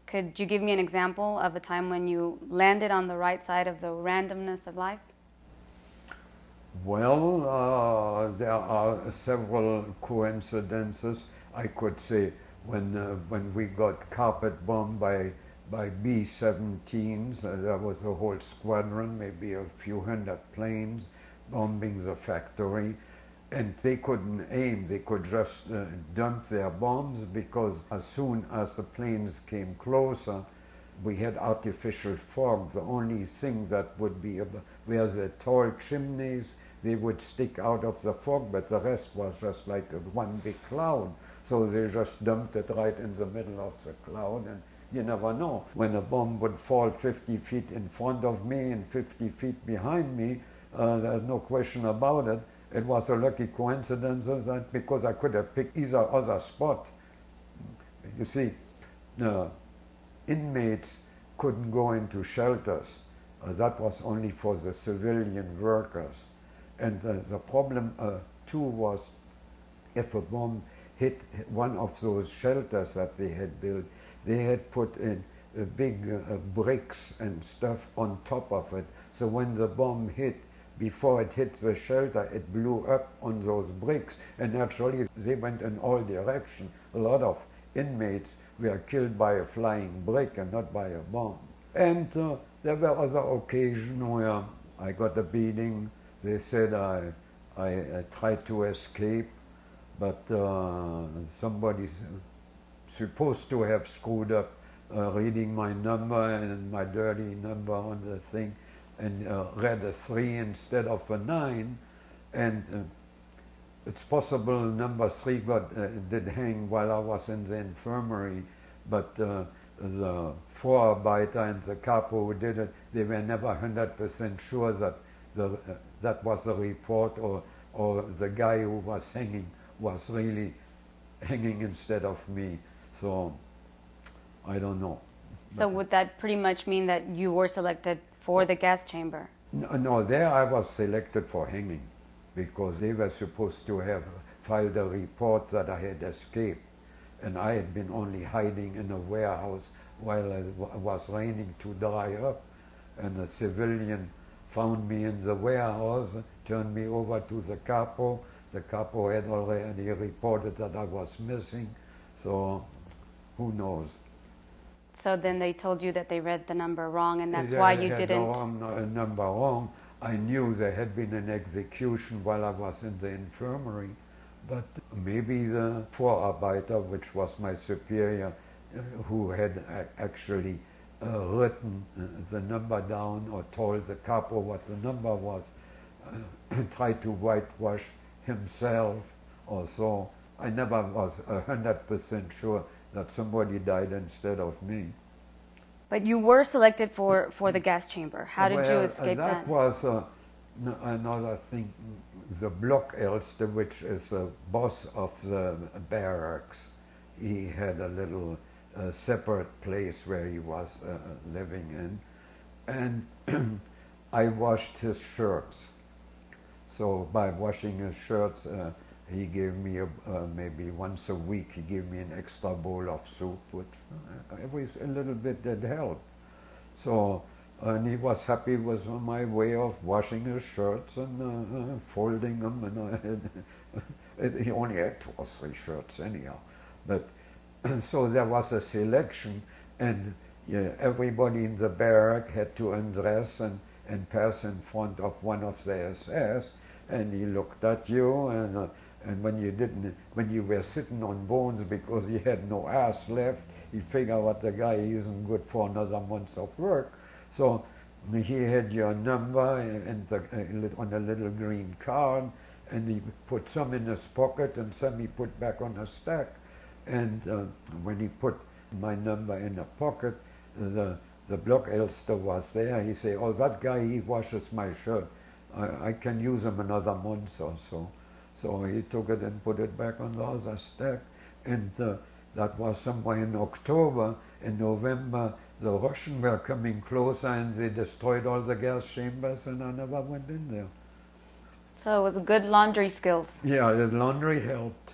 Could you give me an example of a time when you landed on the right side of the randomness of life? Well, there are several coincidences. I could say when we got carpet bombed by B-17s, there was a whole squadron, maybe a few hundred planes bombing the factory, and they couldn't aim. They could just dump their bombs, because as soon as the planes came closer, we had artificial fog. The only thing that would be were the tall chimneys. They would stick out of the fog, but the rest was just like one big cloud. So they just dumped it right in the middle of the cloud, and you never know. When a bomb would fall 50 feet in front of me and 50 feet behind me, there's no question about it. It was a lucky coincidence that because I could have picked either other spot. You see, inmates couldn't go into shelters. That was only for the civilian workers. And the problem too was, if a bomb hit one of those shelters that they had built, they had put in big bricks and stuff on top of it. So when the bomb hit, before it hit the shelter, it blew up on those bricks, and naturally they went in all directions. A lot of inmates were killed by a flying brick and not by a bomb. And there were other occasions where I got a beating. They said I tried to escape, but somebody's supposed to have screwed up reading my number and my dirty number on the thing, and read a 3 instead of a 9, and it's possible number 3 did hang while I was in the infirmary, but the Vorarbeiter and the capo who did it, they were never 100% sure that that was the report, or the guy who was hanging was really hanging instead of me. So I don't know. So would that pretty much mean that you were selected for the gas chamber? No, there I was selected for hanging, because they were supposed to have filed a report that I had escaped, and I had been only hiding in a warehouse while it was raining to dry up, and a civilian found me in the warehouse, turned me over to the capo. The capo had already reported that I was missing, so who knows. So then they told you that they read the number wrong, and that's why you didn't... The number wrong. I knew there had been an execution while I was in the infirmary, but maybe the Vorarbeiter, which was my superior, who had actually written the number down or told the capo what the number was, tried to whitewash himself or so. I never was 100% sure that somebody died instead of me. But you were selected for the gas chamber. How did you escape that? That was another thing. The Blockelste, which is the boss of the barracks, he had a little separate place where he was living in, and I washed his shirts. So by washing his shirts, he gave me maybe once a week, he gave me an extra bowl of soup, which was a little bit that helped. So, and he was happy with my way of washing his shirts and folding them, and he only had 2 or 3 shirts anyhow. But so there was a selection, and everybody in the barrack had to undress and pass in front of one of the SS, and he looked at you, and when you were sitting on bones because you had no ass left, he figured what the guy isn't good for another month of work. So he had your number on a little green card, and he put some in his pocket and some he put back on a stack. And when he put my number in a pocket, the Blockelste was there. He said, "Oh, that guy, he washes my shirt. I can use him another month or so." So he took it and put it back on the other stack. And that was somewhere in October. In November, the Russians were coming closer and they destroyed all the gas chambers, and I never went in there. So it was good laundry skills. Yeah, the laundry helped.